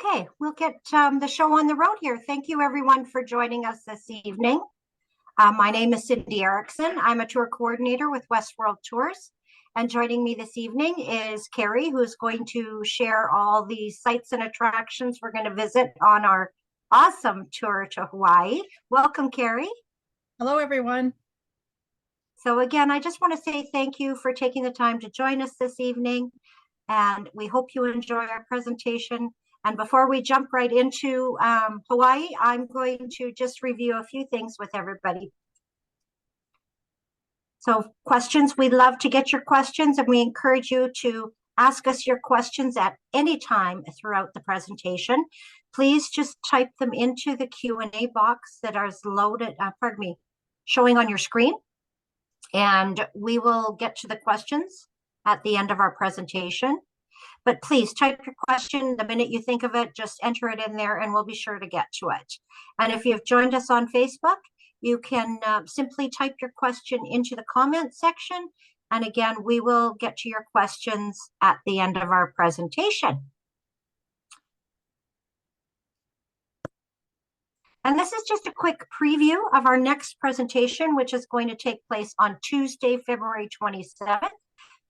Okay, we'll get the show on the road here. Thank you, everyone, for joining us this evening. My name is Cindy Erickson. I'm a tour coordinator with West World Tours. And joining me this evening is Kari, who's going to share all the sites and attractions we're going to visit on our awesome tour to Hawaii. Welcome, Kari. Hello, everyone. So again, I just want to say thank you for taking the time to join us this evening. And we hope you enjoy our presentation. And before we jump right into Hawaii, I'm going to just review a few things with everybody. So questions, we'd love to get your questions, and we encourage you to ask us your questions at any time throughout the presentation. Please just type them into the Q&A box that is loaded, showing on your screen. And we will get to the questions at the end of our presentation. But please type your question the minute you think of it, just enter it in there and we'll be sure to get to it. And if you've joined us on Facebook, you can simply type your question into the comment section. And again, we will get to your questions at the end of our presentation. And this is just a quick preview of our next presentation, which is going to take place on Tuesday, February 27th.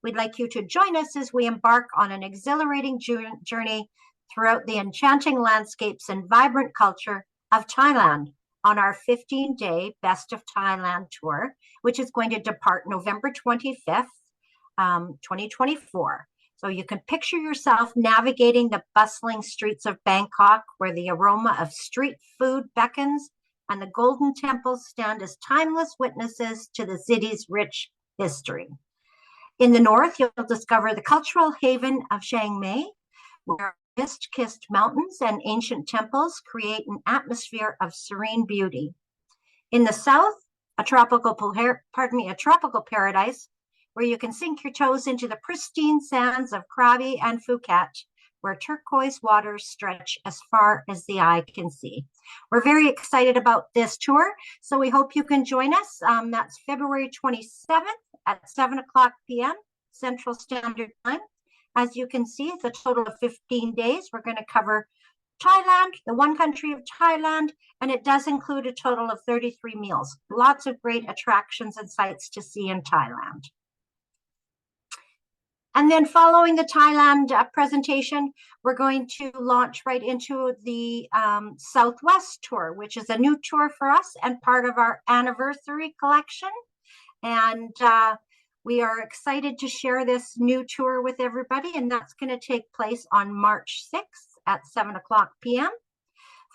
We'd like you to join us as we embark on an exhilarating journey throughout the enchanting landscapes and vibrant culture of Thailand on our 15-day Best of Thailand tour, which is going to depart November 25th, 2024. So you can picture yourself navigating the bustling streets of Bangkok, where the aroma of street food beckons and the golden temples stand as timeless witnesses to the city's rich history. In the north, you'll discover the cultural haven of Chiang Mai, where mist-kissed mountains and ancient temples create an atmosphere of serene beauty. In the south, a tropical paradise, where you can sink your toes into the pristine sands of Krabi and Phuket, where turquoise waters stretch as far as the eye can see. We're very excited about this tour, so we hope you can join us. That's February 27th at 7 o'clock p.m. Central Standard Time. As you can see, it's a total of 15 days. We're going to cover Thailand, the one country of Thailand, and it does include a total of 33 meals. Lots of great attractions and sites to see in Thailand. And then following the Thailand presentation, we're going to launch right into the Southwest tour, which is a new tour for us and part of our anniversary collection. And we are excited to share this new tour with everybody, and that's going to take place on March 6th at 7 o'clock p.m.,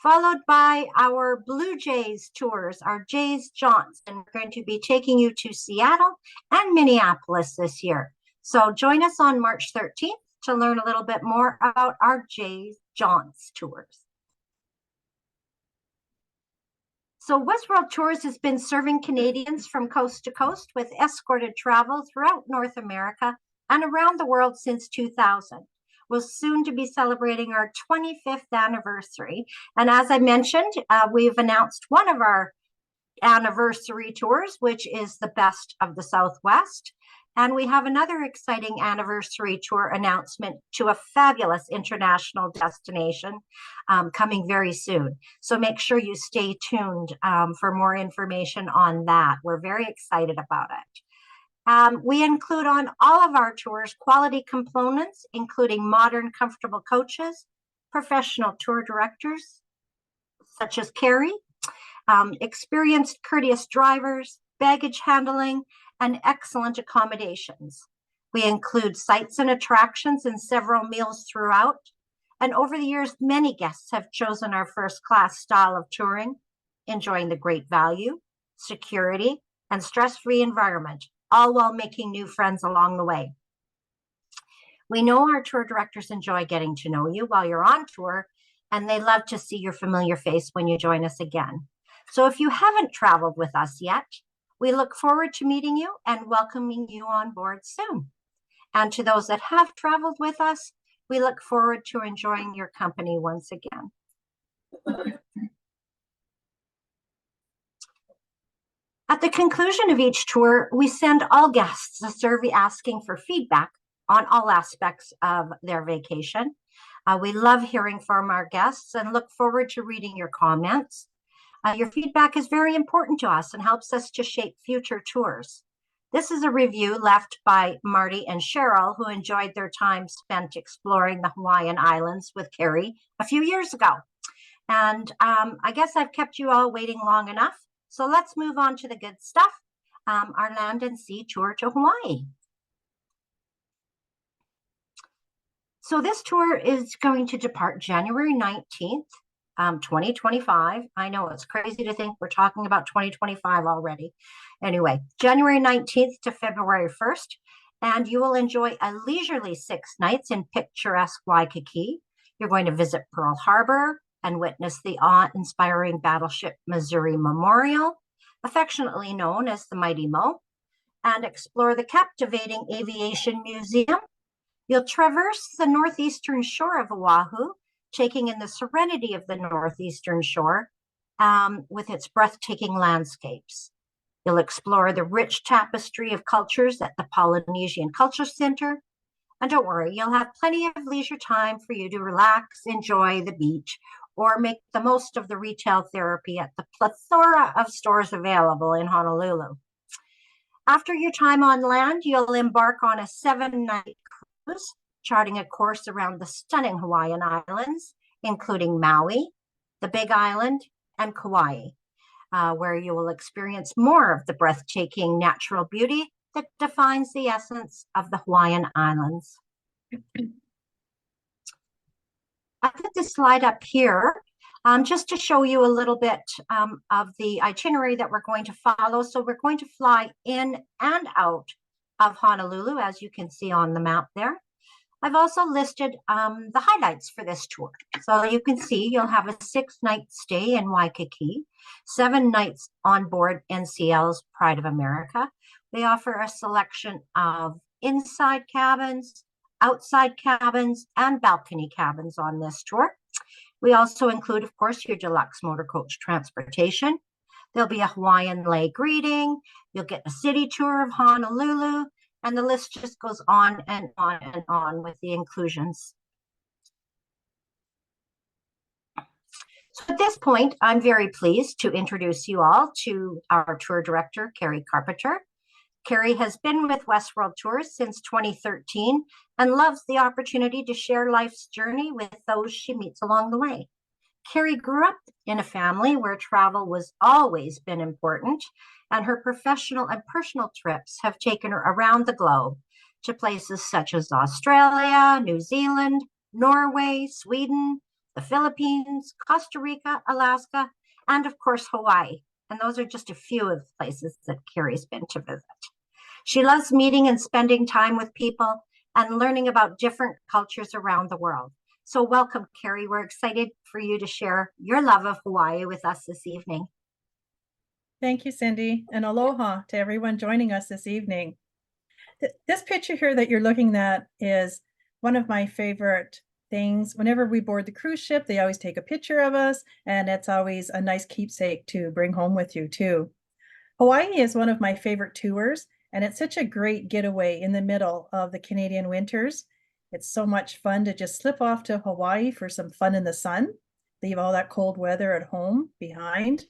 followed by our Blue Jays tours, our Jays Jaunts, and we're going to be taking you to Seattle and Minneapolis this year. So join us on March 13th to learn a little bit more about our Jays Jaunts tours. So West World Tours has been serving Canadians from coast to coast with escorted travel throughout North America and around the world since 2000. We're soon to be celebrating our 25th anniversary. And as I mentioned, we've announced one of our anniversary tours, which is the Best of the Southwest. And we have another exciting anniversary tour announcement to a fabulous international destination coming very soon. So make sure you stay tuned for more information on that. We're very excited about it. We include on all of our tours quality components, including modern, comfortable coaches, professional tour directors, such as Kari, experienced, courteous drivers, baggage handling, and excellent accommodations. We include sites and attractions and several meals throughout. And over the years, many guests have chosen our first-class style of touring, enjoying the great value, security, and stress-free environment, all while making new friends along the way. We know our tour directors enjoy getting to know you while you're on tour, and they love to see your familiar face when you join us again. So if you haven't traveled with us yet, we look forward to meeting you and welcoming you on board soon. And to those that have traveled with us, we look forward to enjoying your company once again. At the conclusion of each tour, we send all guests a survey asking for feedback on all aspects of their vacation. We love hearing from our guests and look forward to reading your comments. Your feedback is very important to us and helps us to shape future tours. This is a review left by Marty and Cheryl, who enjoyed their time spent exploring the Hawaiian Islands with Kari a few years ago. And I guess I've kept you all waiting long enough. So let's move on to the good stuff, our land and sea tour to Hawaii. So this tour is going to depart January 19th, 2025. I know it's crazy to think we're talking about 2025 already. Anyway, January 19th to February 1st, and you will enjoy a leisurely 6 nights in picturesque Waikiki. You're going to visit Pearl Harbor and witness the awe-inspiring battleship Missouri Memorial, affectionately known as the Mighty Mo, and explore the captivating Aviation Museum. You'll traverse the northeastern shore of Oahu, taking in the serenity of the northeastern shore with its breathtaking landscapes. You'll explore the rich tapestry of cultures at the Polynesian Culture Center. And don't worry, you'll have plenty of leisure time for you to relax, enjoy the beach, or make the most of the retail therapy at the plethora of stores available in Honolulu. After your time on land, you'll embark on a 7-night cruise, charting a course around the stunning Hawaiian Islands, including Maui, the Big Island, and Kauai, where you will experience more of the breathtaking natural beauty that defines the essence of the Hawaiian Islands. I put this slide up here just to show you a little bit of the itinerary that we're going to follow. So we're going to fly in and out of Honolulu, as you can see on the map there. I've also listed the highlights for this tour. So you can see you'll have a 6-night stay in Waikiki, 7 nights on board NCL's Pride of America. They offer a selection of inside cabins, outside cabins, and balcony cabins on this tour. We also include, of course, your deluxe motor coach transportation. There'll be a Hawaiian lei greeting. You'll get a city tour of Honolulu, and the list just goes on and on and on with the inclusions. So at this point, I'm very pleased to introduce you all to our tour director, Kari Carpenter. Kari has been with Westworld Tours since 2013 and loves the opportunity to share life's journey with those she meets along the way. Kari grew up in a family where travel was always been important, and her professional and personal trips have taken her around the globe to places such as Australia, New Zealand, Norway, Sweden, the Philippines, Costa Rica, Alaska, and of course, Hawaii. And those are just a few of the places that Kari's been to visit. She loves meeting and spending time with people and learning about different cultures around the world. So welcome, Kari. We're excited for you to share your love of Hawaii with us this evening. Thank you, Cindy, and aloha to everyone joining us this evening. This picture here that you're looking at is one of my favorite things. Whenever we board the cruise ship, they always take a picture of us, and it's always a nice keepsake to bring home with you too. Hawaii is one of my favorite tours, and it's such a great getaway in the middle of the Canadian winters. It's so much fun to just slip off to Hawaii for some fun in the sun, leave all that cold weather at home behind.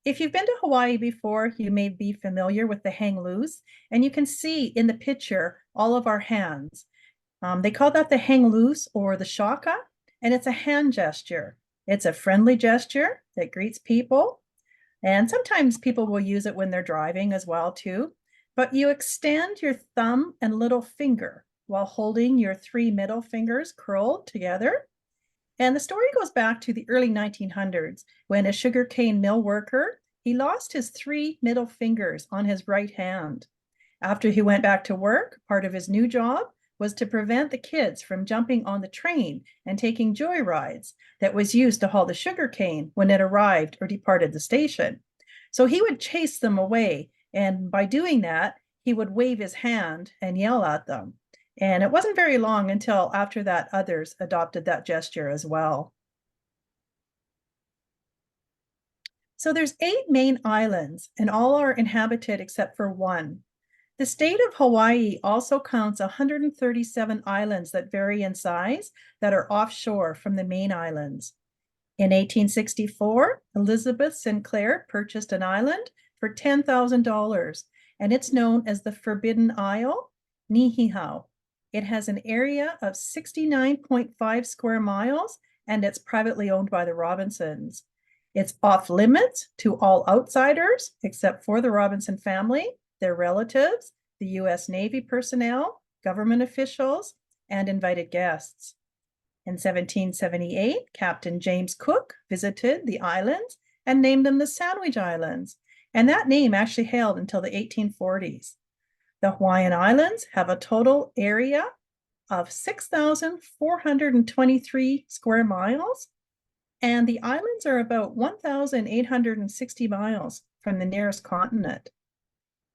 If you've been to Hawaii before, you may be familiar with the hang loose, and you can see in the picture all of our hands. They call that the hang loose or the shaka, and it's a hand gesture. It's a friendly gesture that greets people, and sometimes people will use it when they're driving as well too. But you extend your thumb and little finger while holding your 3 middle fingers curled together. And the story goes back to the early 1900s when a sugarcane mill worker, he lost his 3 middle fingers on his right hand. After he went back to work, part of his new job was to prevent the kids from jumping on the train and taking joyrides that was used to haul the sugarcane when it arrived or departed the station. So he would chase them away, and by doing that, he would wave his hand and yell at them. And it wasn't very long until after that others adopted that gesture as well. So there's 8 main islands, and all are inhabited except for one. The state of Hawaii also counts 137 islands that vary in size that are offshore from the main islands. In 1864, Elizabeth Sinclair purchased an island for $10,000, and it's known as the Forbidden Isle, Niihau. It has an area of 69.5 square miles, and it's privately owned by the Robinsons. It's off limits to all outsiders, except for the Robinson family, their relatives, the U.S. Navy personnel, government officials, and invited guests. In 1778, Captain James Cook visited the islands and named them the Sandwich Islands, and that name actually held until the 1840s. The Hawaiian Islands have a total area of 6,423 square miles, and the islands are about 1,860 miles from the nearest continent.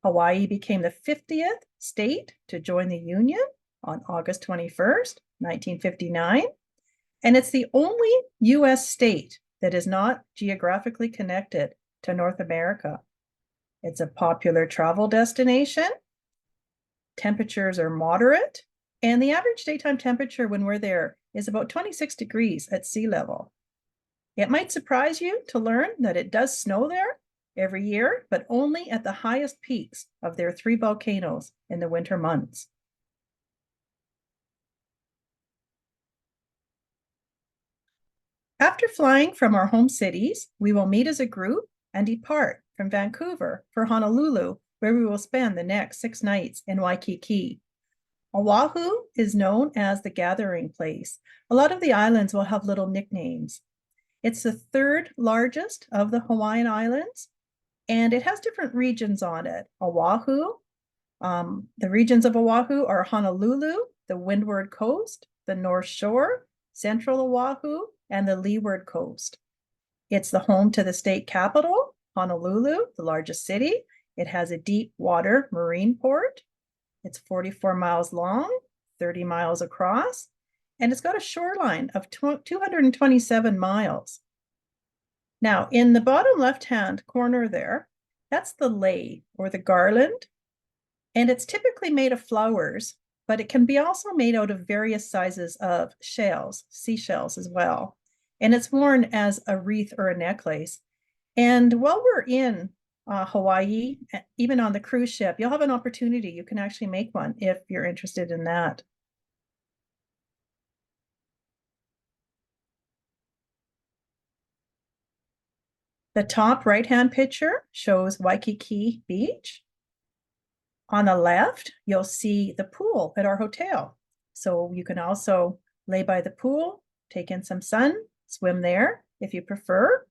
Hawaii became the 50th state to join the Union on August 21st, 1959, and it's the only U.S. state that is not geographically connected to North America. It's a popular travel destination. Temperatures are moderate, and the average daytime temperature when we're there is about 26 degrees at sea level. It might surprise you to learn that it does snow there every year, but only at the highest peaks of their 3 volcanoes in the winter months. After flying from our home cities, we will meet as a group and depart from Vancouver for Honolulu, where we will spend the next 6 nights in Waikiki. Oahu is known as the gathering place. A lot of the islands will have little nicknames. It's the 3rd largest of the Hawaiian Islands, and it has different regions on it. Oahu, the regions of Oahu are Honolulu, the Windward Coast, the North Shore, Central Oahu, and the Leeward Coast. It's the home to the state capital, Honolulu, the largest city. It has a deep water marine port. It's 44 miles long, 30 miles across, and it's got a shoreline of 227 miles. Now, in the bottom left-hand corner there, that's the lei, or the garland, and it's typically made of flowers, but it can be also made out of various sizes of shells, seashells as well. And it's worn as a wreath or a necklace. And while we're in Hawaii, even on the cruise ship, you'll have an opportunity. You can actually make one if you're interested in that. The top right-hand picture shows Waikiki Beach. On the left, you'll see the pool at our hotel. So you can also lay by the pool, take in some sun, swim there if you prefer.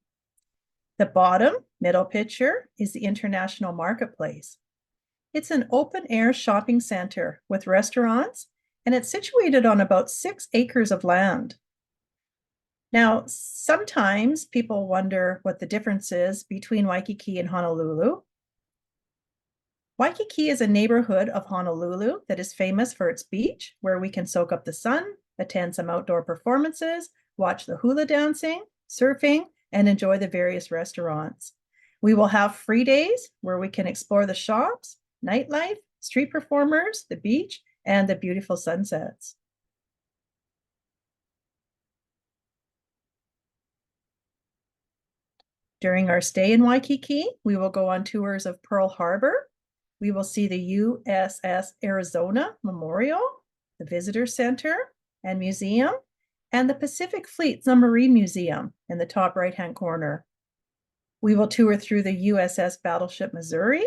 The bottom middle picture is the International Marketplace. It's an open-air shopping center with restaurants, and it's situated on about 6 acres of land. Now, sometimes people wonder what the difference is between Waikiki and Honolulu. Waikiki is a neighborhood of Honolulu that is famous for its beach, where we can soak up the sun, attend some outdoor performances, watch the hula dancing, surfing, and enjoy the various restaurants. We will have free days where we can explore the shops, nightlife, street performers, the beach, and the beautiful sunsets. During our stay in Waikiki, we will go on tours of Pearl Harbor. We will see the USS Arizona Memorial, the Visitor Center and Museum, and the Pacific Fleet Submarine Museum in the top right-hand corner. We will tour through the USS Battleship Missouri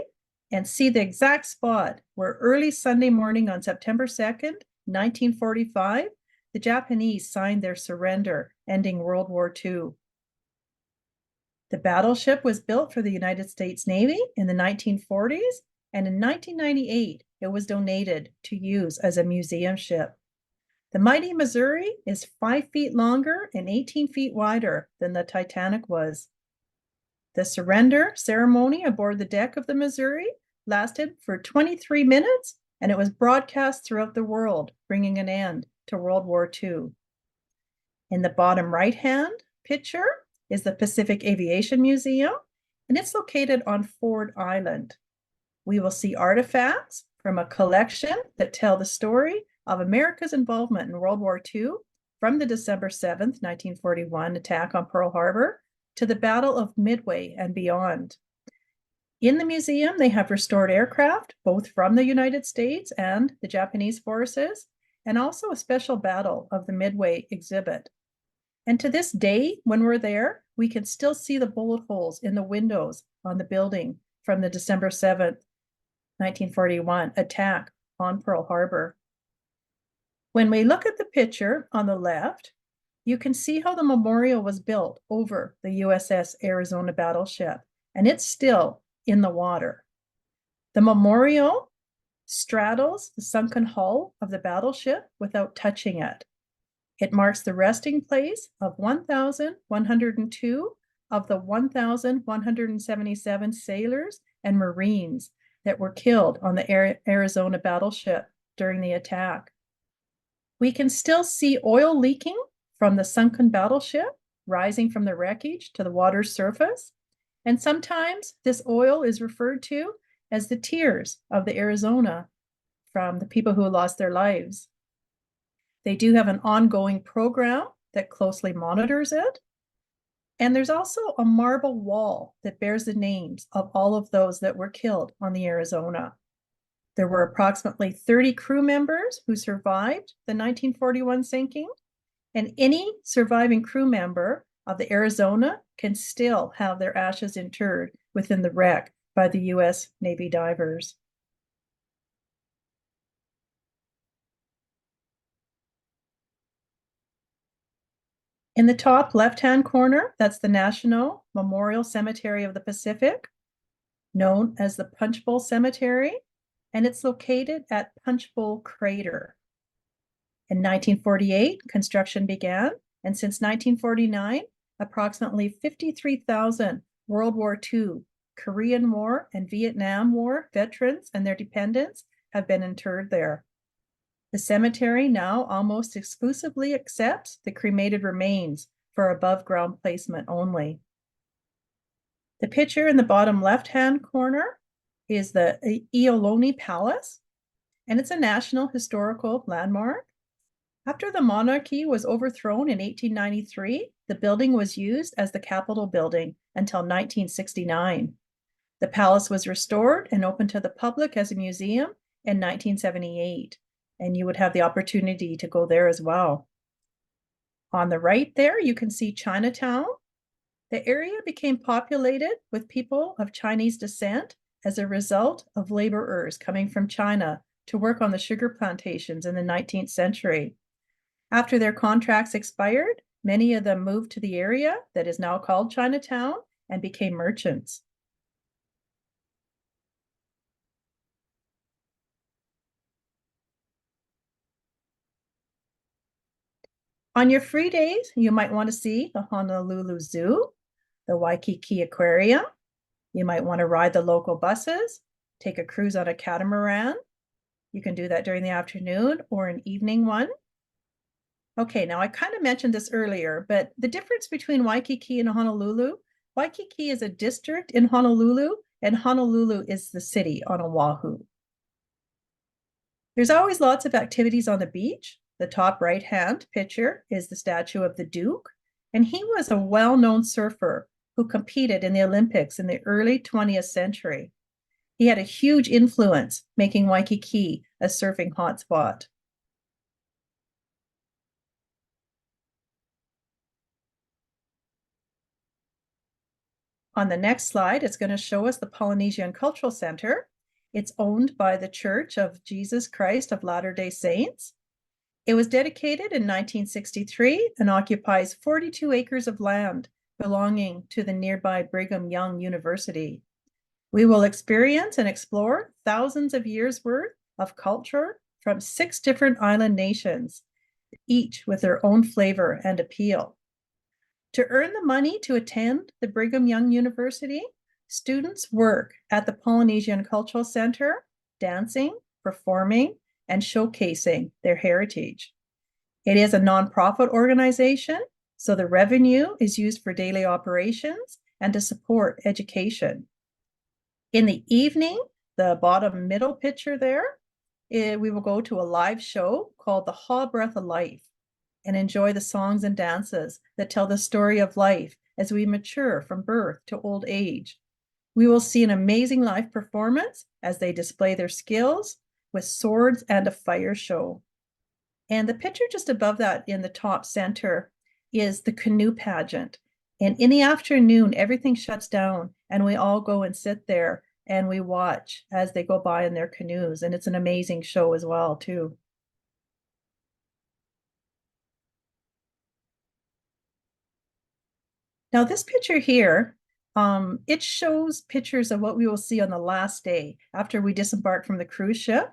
and see the exact spot where early Sunday morning on September 2nd, 1945, the Japanese signed their surrender, ending World War II. The battleship was built for the United States Navy in the 1940s, and in 1998, it was donated to use as a museum ship. The mighty Missouri is 5 feet longer and 18 feet wider than the Titanic was. The surrender ceremony aboard the deck of the Missouri lasted for 23 minutes, and it was broadcast throughout the world, bringing an end to World War II. In the bottom right-hand picture is the Pacific Aviation Museum, and it's located on Ford Island. We will see artifacts from a collection that tell the story of America's involvement in World War II from the December 7th, 1941 attack on Pearl Harbor to the Battle of Midway and beyond. In the museum, they have restored aircraft, both from the United States and the Japanese forces, and also a special Battle of the Midway exhibit. And to this day, when we're there, we can still see the bullet holes in the windows on the building from the December 7th, 1941 attack on Pearl Harbor. When we look at the picture on the left, you can see how the memorial was built over the USS Arizona battleship, and it's still in the water. The memorial straddles the sunken hull of the battleship without touching it. It marks the resting place of 1,102 of the 1,177 sailors and Marines that were killed on the Arizona battleship during the attack. We can still see oil leaking from the sunken battleship, rising from the wreckage to the water's surface. And sometimes this oil is referred to as the tears of the Arizona from the people who lost their lives. They do have an ongoing program that closely monitors it. And there's also a marble wall that bears the names of all of those that were killed on the Arizona. There were approximately 30 crew members who survived the 1941 sinking, and any surviving crew member of the Arizona can still have their ashes interred within the wreck by the U.S. Navy divers. In the top left-hand corner, that's the National Memorial Cemetery of the Pacific, known as the Punch Bowl Cemetery, and it's located at Punch Bowl Crater. In 1948, construction began, and since 1949, approximately 53,000 World War II, Korean War, and Vietnam War veterans and their dependents have been interred there. The cemetery now almost exclusively accepts the cremated remains for above-ground placement only. The picture in the bottom left-hand corner is the Iolani Palace, and it's a National Historical Landmark. After the monarchy was overthrown in 1893, the building was used as the Capitol building until 1969. The palace was restored and opened to the public as a museum in 1978, and you would have the opportunity to go there as well. On the right there, you can see Chinatown. The area became populated with people of Chinese descent as a result of laborers coming from China to work on the sugar plantations in the 19th century. After their contracts expired, many of them moved to the area that is now called Chinatown and became merchants. On your free days, you might want to see the Honolulu Zoo, the Waikiki Aquarium. You might want to ride the local buses, take a cruise on a catamaran. You can do that during the afternoon or an evening one. Okay, now I kind of mentioned this earlier, but the difference between Waikiki and Honolulu, Waikiki is a district in Honolulu, and Honolulu is the city on Oahu. There's always lots of activities on the beach. The top right-hand picture is the statue of the Duke, and he was a well-known surfer who competed in the Olympics in the early 20th century. He had a huge influence, making Waikiki a surfing hotspot. On the next slide, it's going to show us the Polynesian Cultural Center. It's owned by the Church of Jesus Christ of Latter-day Saints. It was dedicated in 1963 and occupies 42 acres of land belonging to the nearby Brigham Young University. We will experience and explore thousands of years' worth of culture from 6 different island nations, each with their own flavor and appeal. To earn the money to attend the Brigham Young University, students work at the Polynesian Cultural Center, dancing, performing, and showcasing their heritage. It is a nonprofit organization, so the revenue is used for daily operations and to support education. In the evening, the bottom middle picture there, we will go to a live show called the Ha Breath of Life and enjoy the songs and dances that tell the story of life as we mature from birth to old age. We will see an amazing live performance as they display their skills with swords and a fire show. And the picture just above that in the top center is the canoe pageant. And in the afternoon, everything shuts down and we all go and sit there and we watch as they go by in their canoes. And it's an amazing show as well, too. Now, this picture here, it shows pictures of what we will see on the last day after we disembark from the cruise ship.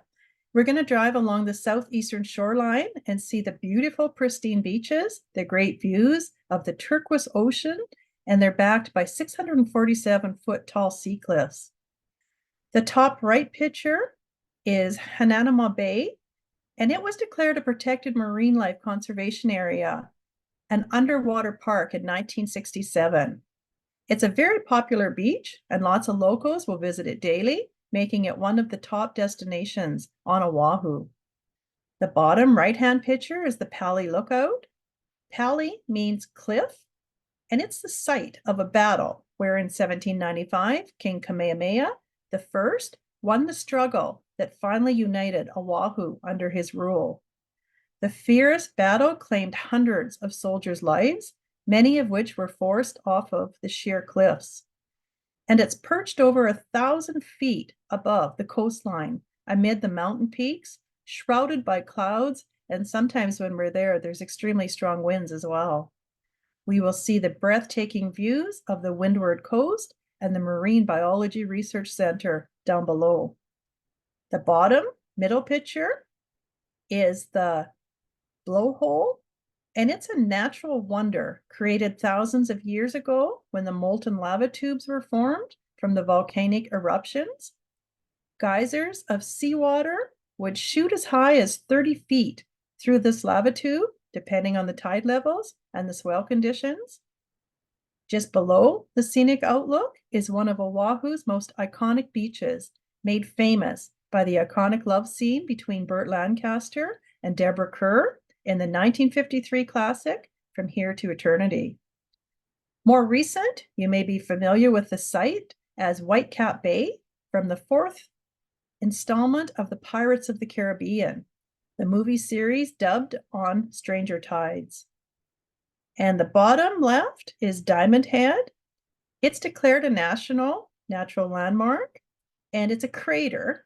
We're going to drive along the southeastern shoreline and see the beautiful, pristine beaches, the great views of the turquoise ocean, and they're backed by 647-foot tall sea cliffs. The top right picture is Hananama Bay, and it was declared a protected marine life conservation area, an underwater park in 1967. It's a very popular beach, and lots of locals will visit it daily, making it one of the top destinations on Oahu. The bottom right-hand picture is the Pali Lookout. Pali means cliff, and it's the site of a battle where in 1795, King Kamehameha I won the struggle that finally united Oahu under his rule. The fierce battle claimed hundreds of soldiers' lives, many of which were forced off of the sheer cliffs. And it's perched over 1,000 feet above the coastline, amid the mountain peaks, shrouded by clouds, and sometimes when we're there, there's extremely strong winds as well. We will see the breathtaking views of the Windward Coast and the Marine Biology Research Center down below. The bottom middle picture is the blowhole, and it's a natural wonder created thousands of years ago when the molten lava tubes were formed from the volcanic eruptions. Geysers of seawater would shoot as high as 30 feet through this lava tube, depending on the tide levels and the swell conditions. Just below the scenic outlook is one of Oahu's most iconic beaches, made famous by the iconic love scene between Burt Lancaster and Deborah Kerr in the 1953 classic, From Here to Eternity. More recent, you may be familiar with the site as Whitecap Bay from the fourth installment of the Pirates of the Caribbean, the movie series dubbed on Stranger Tides. And the bottom left is Diamond Head. It's declared a national natural landmark, and it's a crater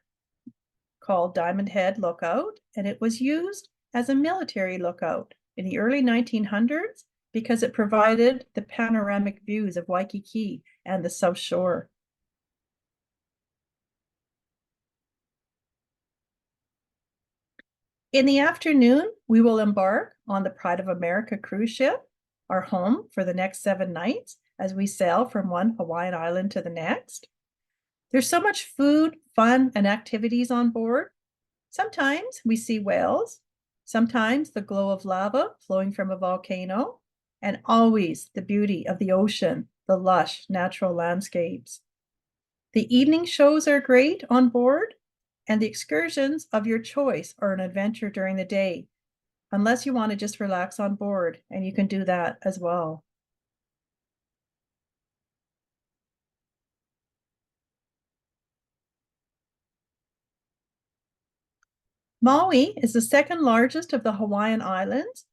called Diamond Head Lookout, and it was used as a military lookout in the early 1900s because it provided the panoramic views of Waikiki and the South Shore. In the afternoon, we will embark on the Pride of America cruise ship, our home for the next 7 nights as we sail from one Hawaiian island to the next. There's so much food, fun, and activities on board. Sometimes we see whales, sometimes the glow of lava flowing from a volcano, and always the beauty of the ocean, the lush natural landscapes. The evening shows are great on board, and the excursions of your choice are an adventure during the day, unless you want to just relax on board, and you can do that as well. Maui is the second largest of the Hawaiian Islands,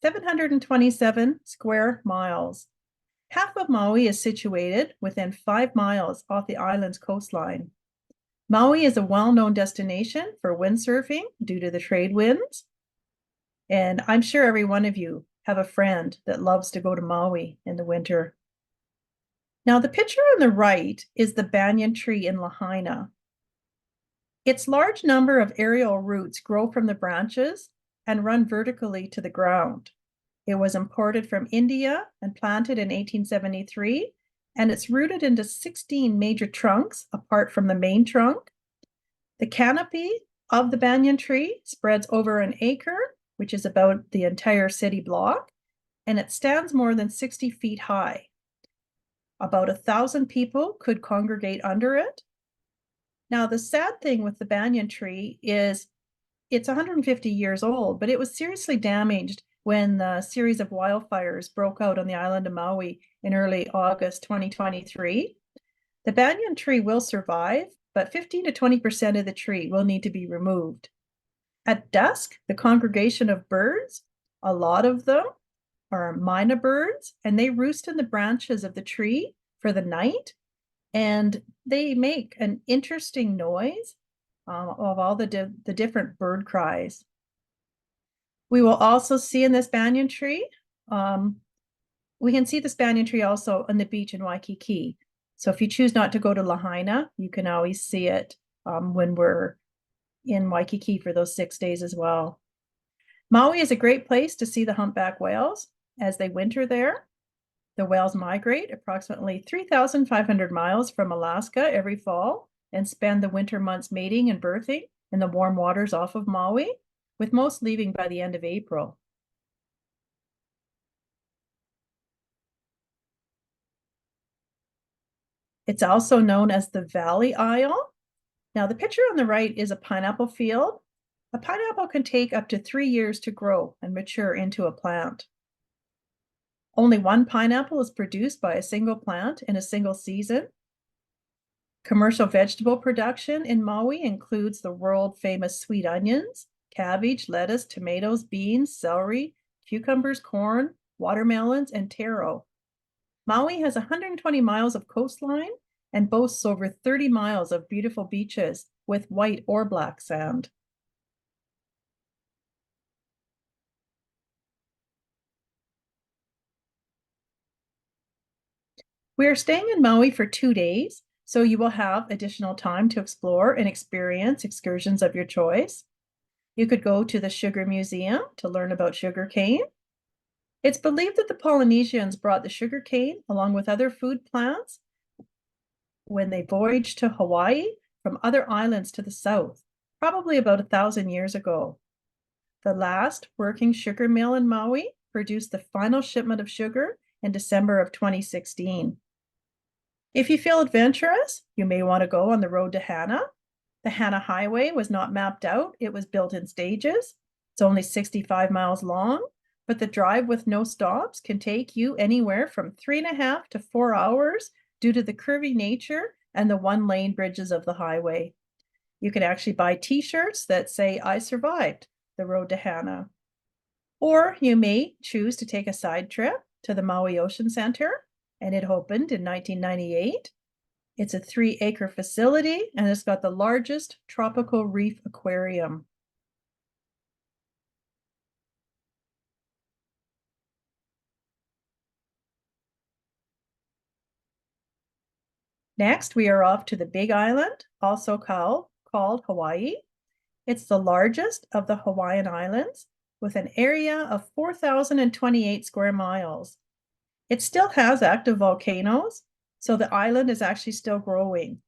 727 square miles. Half of Maui is situated within 5 miles off the island's coastline. Maui is a well-known destination for windsurfing due to the trade winds. And I'm sure every one of you have a friend that loves to go to Maui in the winter. Now, the picture on the right is the banyan tree in Lahaina. Its large number of aerial roots grow from the branches and run vertically to the ground. It was imported from India and planted in 1873, and it's rooted into 16 major trunks apart from the main trunk. The canopy of the banyan tree spreads over an acre, which is about the entire city block, and it stands more than 60 feet high. About 1,000 people could congregate under it. Now, the sad thing with the banyan tree is it's 150 years old, but it was seriously damaged when the series of wildfires broke out on the island of Maui in early August 2023. The banyan tree will survive, but 15 to 20% of the tree will need to be removed. At dusk, the congregation of birds, a lot of them are mina birds, and they roost in the branches of the tree for the night, and they make an interesting noise of all the different bird cries. We will also see in this banyan tree, we can see this banyan tree also on the beach in Waikiki. So if you choose not to go to Lahaina, you can always see it when we're in Waikiki for those 6 days as well. Maui is a great place to see the humpback whales as they winter there. The whales migrate approximately 3,500 miles from Alaska every fall and spend the winter months mating and birthing in the warm waters off of Maui, with most leaving by the end of April. It's also known as the Valley Isle. Now, the picture on the right is a pineapple field. A pineapple can take up to 3 years to grow and mature into a plant. Only one pineapple is produced by a single plant in a single season. Commercial vegetable production in Maui includes the world-famous sweet onions, cabbage, lettuce, tomatoes, beans, celery, cucumbers, corn, watermelons, and taro. Maui has 120 miles of coastline and boasts over 30 miles of beautiful beaches with white or black sand. We are staying in Maui for 2 days, so you will have additional time to explore and experience excursions of your choice. You could go to the Sugar Museum to learn about sugarcane. It's believed that the Polynesians brought the sugarcane along with other food plants when they voyaged to Hawaii from other islands to the south, probably about 1,000 years ago. The last working sugar mill in Maui produced the final shipment of sugar in December of 2016. If you feel adventurous, you may want to go on the road to Hana. The Hana Highway was not mapped out, it was built in stages. It's only 65 miles long, but the drive with no stops can take you anywhere from 3.5 to 4 hours due to the curvy nature and the one-lane bridges of the highway. You can actually buy t-shirts that say, "I survived the road to Hana." Or you may choose to take a side trip to the Maui Ocean Center, and it opened in 1998. It's a 3-acre facility, and it's got the largest tropical reef aquarium. Next, we are off to the Big Island, also called Hawaii. It's the largest of the Hawaiian Islands with an area of 4,028 square miles. It still has active volcanoes, so the island is actually still growing.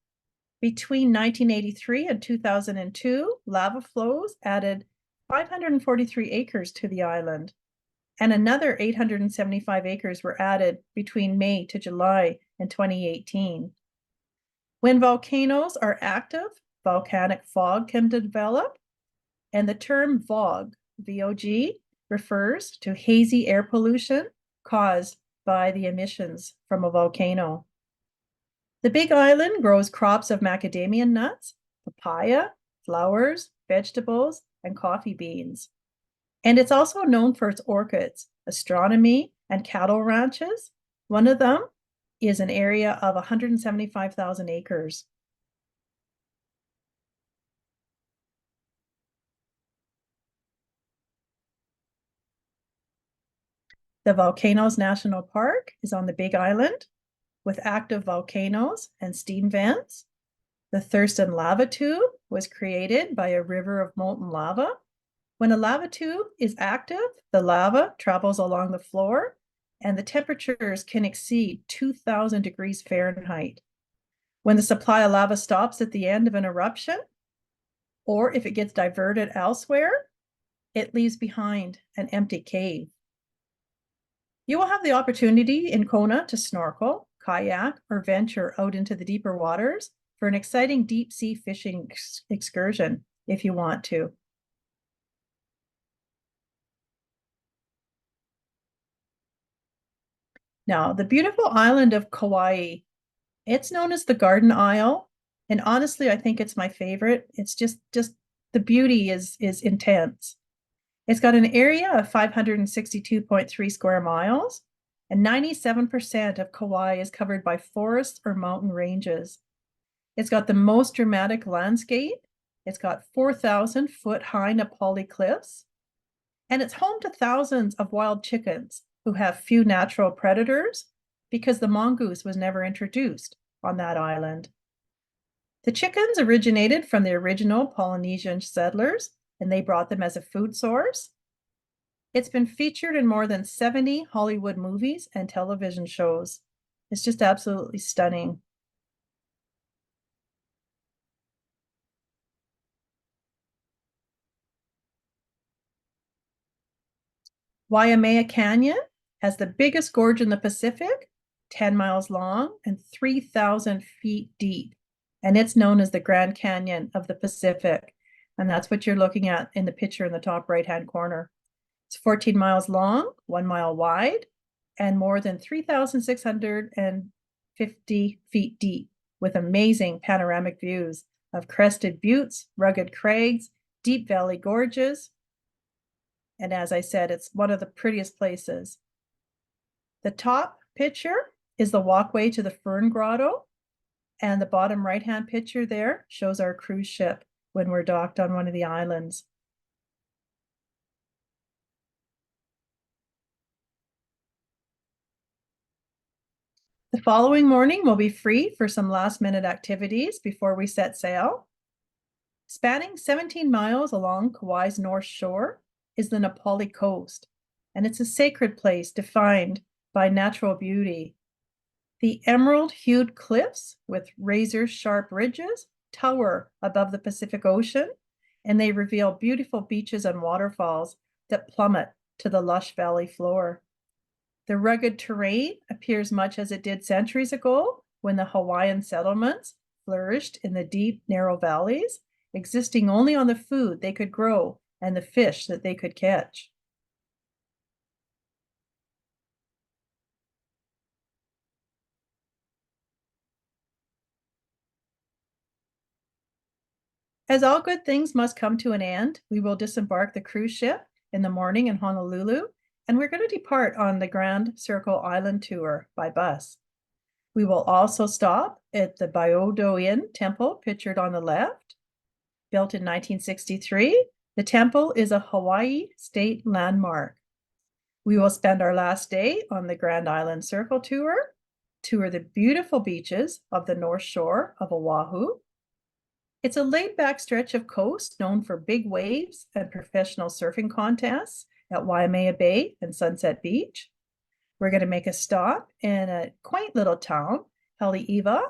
Between 1983 and 2002, lava flows added 543 acres to the island, and another 875 acres were added between May to July in 2018. When volcanoes are active, volcanic fog can develop, and the term VOG, V-O-G, refers to hazy air pollution caused by the emissions from a volcano. The Big Island grows crops of macadamia nuts, papaya, flowers, vegetables, and coffee beans. And it's also known for its orchids, astronomy, and cattle ranches. One of them is an area of 175,000 acres. The Volcanoes National Park is on the Big Island with active volcanoes and steam vents. The Thurston Lava Tube was created by a river of molten lava. When a lava tube is active, the lava travels along the floor and the temperatures can exceed 2,000 degrees Fahrenheit. When the supply of lava stops at the end of an eruption, or if it gets diverted elsewhere, it leaves behind an empty cave. You will have the opportunity in Kona to snorkel, kayak, or venture out into the deeper waters for an exciting deep sea fishing excursion if you want to. Now, the beautiful island of Kauai, it's known as the Garden Isle, and honestly, I think it's my favorite. It's just the beauty is intense. It's got an area of 562.3 square miles, and 97% of Kauai is covered by forests or mountain ranges. It's got the most dramatic landscape. It's got 4,000-foot high Nepali cliffs, and it's home to thousands of wild chickens who have few natural predators because the mongoose was never introduced on that island. The chickens originated from the original Polynesian settlers, and they brought them as a food source. It's been featured in more than 70 Hollywood movies and television shows. It's just absolutely stunning. Waimea Canyon has the biggest gorge in the Pacific, 10 miles long and 3,000 feet deep. And it's known as the Grand Canyon of the Pacific. And that's what you're looking at in the picture in the top right-hand corner. It's 14 miles long, 1 mile wide, and more than 3,650 feet deep, with amazing panoramic views of crested buttes, rugged crags, deep valley gorges. And as I said, it's one of the prettiest places. The top picture is the walkway to the Fern Grotto, and the bottom right-hand picture there shows our cruise ship when we're docked on one of the islands. The following morning, we'll be free for some last-minute activities before we set sail. Spanning 17 miles along Kauai's north shore is the Nepali coast, and it's a sacred place defined by natural beauty. The emerald-hued cliffs with razor-sharp ridges tower above the Pacific Ocean, and they reveal beautiful beaches and waterfalls that plummet to the lush valley floor. The rugged terrain appears much as it did centuries ago when the Hawaiian settlements flourished in the deep, narrow valleys, existing only on the food they could grow and the fish that they could catch. As all good things must come to an end, we will disembark the cruise ship in the morning in Honolulu, and we're going to depart on the Grand Circle Island tour by bus. We will also stop at the Byodo Inn temple pictured on the left. Built in 1963, the temple is a Hawaii state landmark. We will spend our last day on the Grand Island Circle tour the beautiful beaches of the North Shore of Oahu. It's a laid-back stretch of coast known for big waves and professional surfing contests at Waimea Bay and Sunset Beach. We're going to make a stop in a quaint little town, Haleiwa.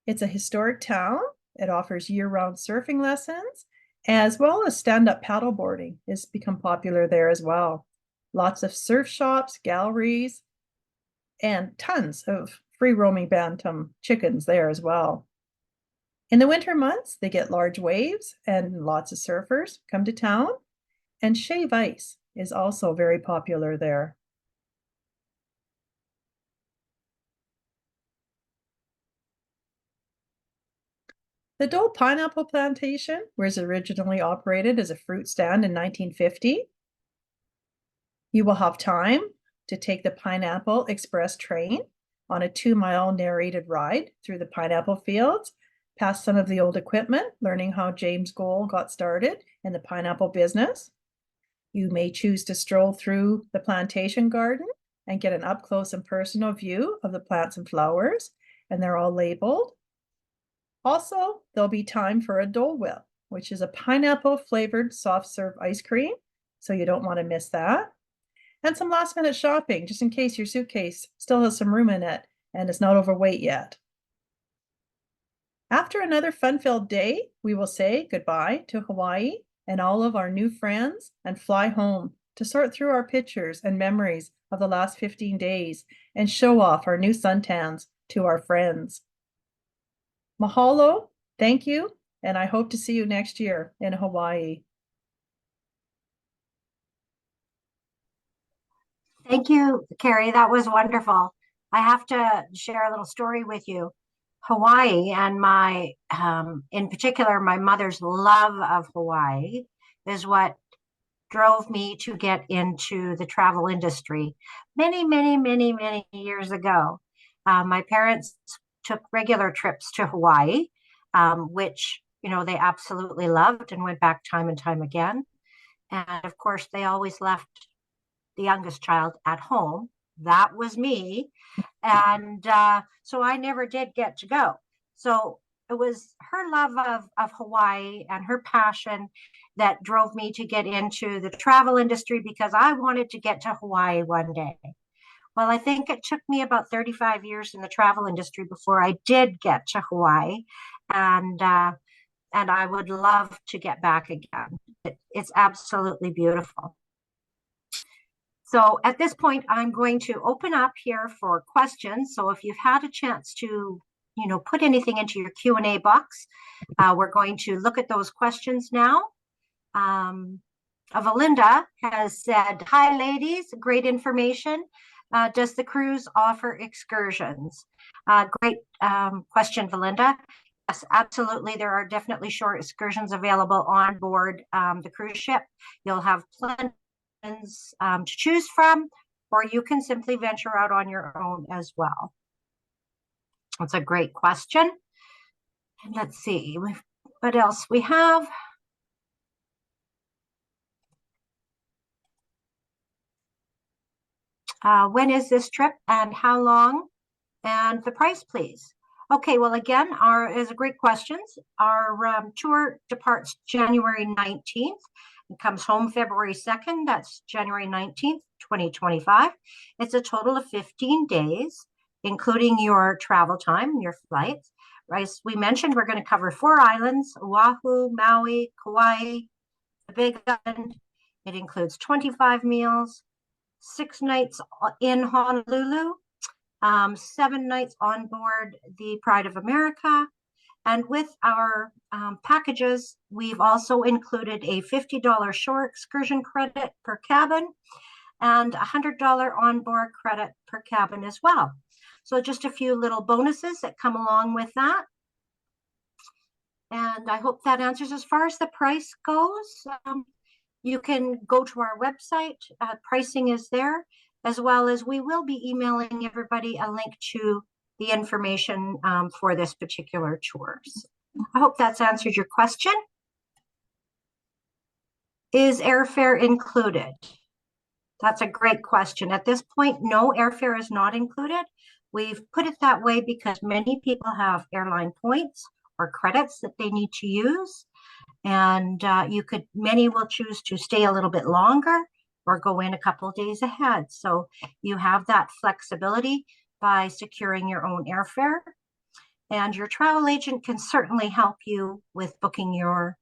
It's a historic town. It offers year-round surfing lessons, as well as stand-up paddleboarding has become popular there as well. Lots of surf shops, galleries, and tons of free-roaming bantam chickens there as well. In the winter months, they get large waves and lots of surfers come to town, and shave ice is also very popular there. The Dole Pineapple Plantation was originally operated as a fruit stand in 1950. You will have time to take the Pineapple Express train on a 2-mile narrated ride through the pineapple fields, past some of the old equipment, learning how James Gold got started in the pineapple business. You may choose to stroll through the plantation garden and get an up-close and personal view of the plants and flowers, and they're all labeled. Also, there'll be time for a Dole Whip, which is a pineapple-flavored soft-serve ice cream, so you don't want to miss that. And some last-minute shopping, just in case your suitcase still has some room in it and is not overweight yet. After another fun-filled day, we will say goodbye to Hawaii and all of our new friends and fly home to sort through our pictures and memories of the last 15 days and show off our new suntans to our friends. Mahalo, thank you, and I hope to see you next year in Hawaii. Thank you, Kari. That was wonderful. I have to share a little story with you. Hawaii and in particular, my mother's love of Hawaii is what drove me to get into the travel industry many, many, many, many years ago. My parents took regular trips to Hawaii, which, they absolutely loved and went back time and time again. And of course, they always left the youngest child at home. That was me. And so I never did get to go. So it was her love of Hawaii and her passion that drove me to get into the travel industry because I wanted to get to Hawaii one day. Well, I think it took me about 35 years in the travel industry before I did get to Hawaii. And I would love to get back again. It's absolutely beautiful. So at this point, I'm going to open up here for questions. So if you've had a chance to, put anything into your Q&A box, we're going to look at those questions now. Valinda has said, "Hi, ladies, great information. Does the cruise offer excursions?" Great question, Valinda. Yes, absolutely. There are definitely short excursions available on board the cruise ship. You'll have plenty to choose from, or you can simply venture out on your own as well. That's a great question. And let's see, what else we have. When is this trip and how long? And the price, please. Okay, well, again, is a great questions. Our tour departs January 19th. It comes home February 2nd. That's January 19th, 2025. It's a total of 15 days, including your travel time, your flights. Right, as we mentioned, we're going to cover 4 islands: Oahu, Maui, Kauai, the Big Island. It includes 25 meals, 6 nights in Honolulu, 7 nights on board the Pride of America. And with our packages, we've also included a $50 shore excursion credit per cabin and a $100 onboard credit per cabin as well. So just a few little bonuses that come along with that. And I hope that answers. As far as the price goes, you can go to our website. Pricing is there, as well as we will be emailing everybody a link to the information for this particular tours. I hope that's answered your question. Is airfare included? That's a great question. At this point, no, airfare is not included. We've put it that way because many people have airline points or credits that they need to use. And many will choose to stay a little bit longer or go in a couple of days ahead. So you have that flexibility by securing your own airfare. And your travel agent can certainly help you with booking your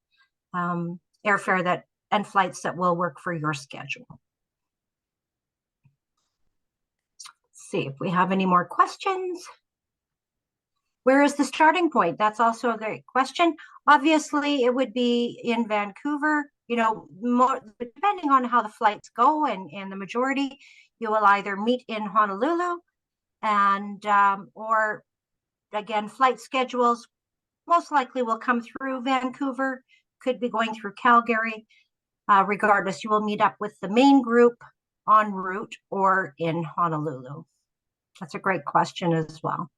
airfare and flights that will work for your schedule. Let's see if we have any more questions. Where is the starting point? That's also a great question. Obviously, it would be in Vancouver. More depending on how the flights go, and the majority, you will either meet in Honolulu, and or again, flight schedules most likely will come through Vancouver. Could be going through Calgary. Regardless, you will meet up with the main group en route or in Honolulu. That's a great question as well.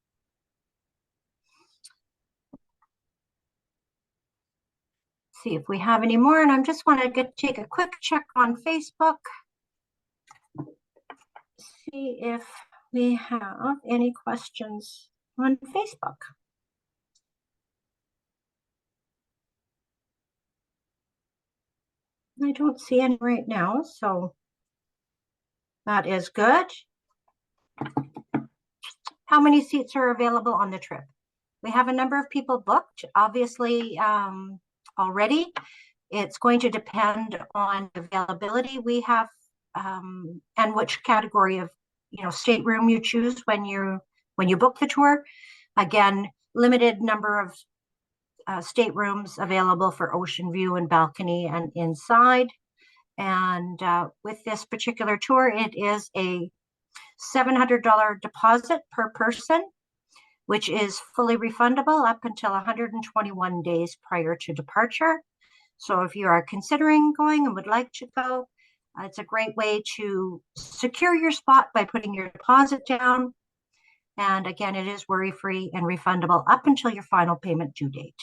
See if we have any more, and I just want to take a quick check on Facebook. See if we have any questions on Facebook. I don't see any right now, so that is good. How many seats are available on the trip? We have a number of people booked, obviously, already. It's going to depend on availability we have and which category of stateroom you choose when you book the tour. Again, limited number of staterooms available for ocean view and balcony and inside. And with this particular tour, it is a $700 deposit per person, which is fully refundable up until 121 days prior to departure. So if you are considering going and would like to go, it's a great way to secure your spot by putting your deposit down. And again, it is worry-free and refundable up until your final payment due date.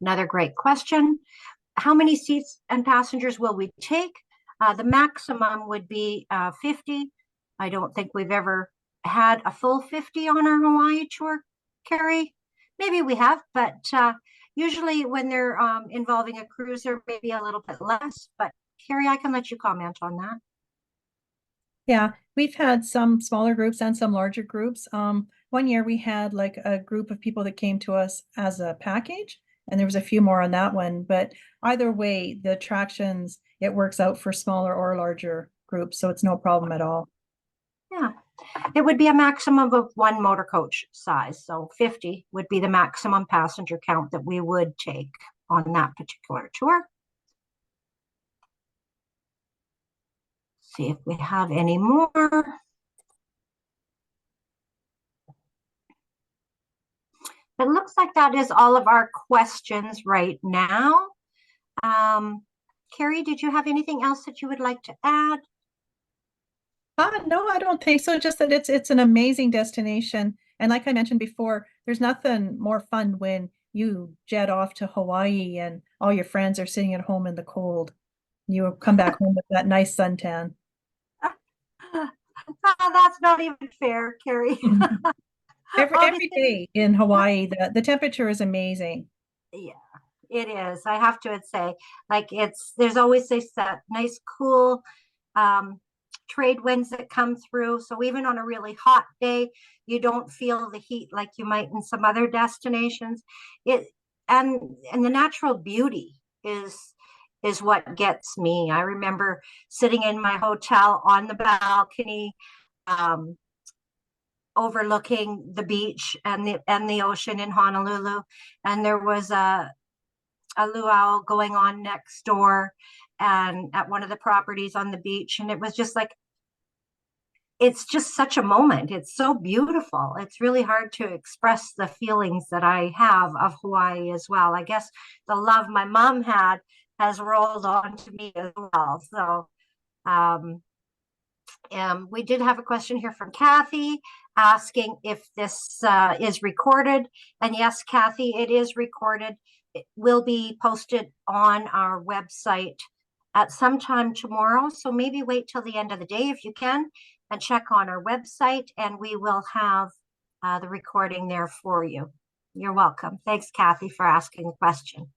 Another great question. How many seats and passengers will we take? The maximum would be 50. I don't think we've ever had a full 50 on our Hawaii tour, Kari. Maybe we have, but usually when they're involving a cruiser, maybe a little bit less. But Kari, I can let you comment on that. Yeah, we've had some smaller groups and some larger groups. One year we had like a group of people that came to us as a package, and there was a few more on that one. But either way, the attractions, it works out for smaller or larger groups, so it's no problem at all. Yeah, it would be a maximum of one motor coach size. So 50 would be the maximum passenger count that we would take on that particular tour. See if we have any more. It looks like that is all of our questions right now. Kari, did you have anything else that you would like to add? No, I don't think so. Just that it's an amazing destination. And like I mentioned before, there's nothing more fun when you jet off to Hawaii and all your friends are sitting at home in the cold. You come back home with that nice suntan. That's not even fair, Kari. Every day in Hawaii, the temperature is amazing. Yeah, it is. I have to say, like there's always this nice cool trade winds that come through. So even on a really hot day, you don't feel the heat like you might in some other destinations. And the natural beauty is what gets me. I remember sitting in my hotel on the balcony, overlooking the beach and the ocean in Honolulu, and there was a luau going on next door and at one of the properties on the beach, and it was just like, it's just such a moment. It's so beautiful. It's really hard to express the feelings that I have of Hawaii as well. I guess the love my mom had has rolled on to me as well. So we did have a question here from Kathy asking if this is recorded. And yes, Kathy, it is recorded. It will be posted on our website at some time tomorrow. So maybe wait till the end of the day if you can and check on our website, and we will have the recording there for you. You're welcome. Thanks, Kathy, for asking the question.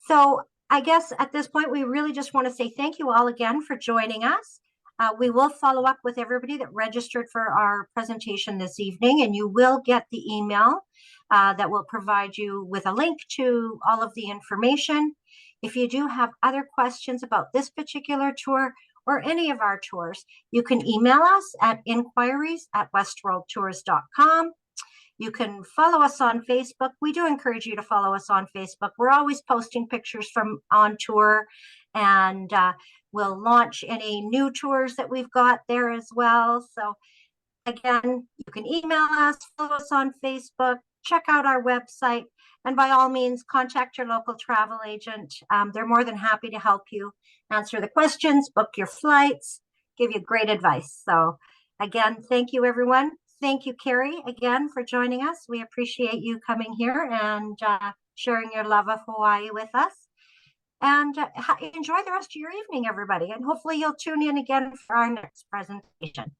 So I guess at this point, we really just want to say thank you all again for joining us. We will follow up with everybody that registered for our presentation this evening, and you will get the email that will provide you with a link to all of the information. If you do have other questions about this particular tour or any of our tours, you can email us at inquiries@westworldtours.com. You can follow us on Facebook. We do encourage you to follow us on Facebook. We're always posting pictures from on tour, and we'll launch any new tours that we've got there as well. So again, you can email us, follow us on Facebook, check out our website, and by all means, contact your local travel agent. They're more than happy to help you answer the questions, book your flights, give you great advice. So again, thank you, everyone. Thank you, Kari, again, for joining us. We appreciate you coming here and sharing your love of Hawaii with us. And enjoy the rest of your evening, everybody. And hopefully you'll tune in again for our next presentation.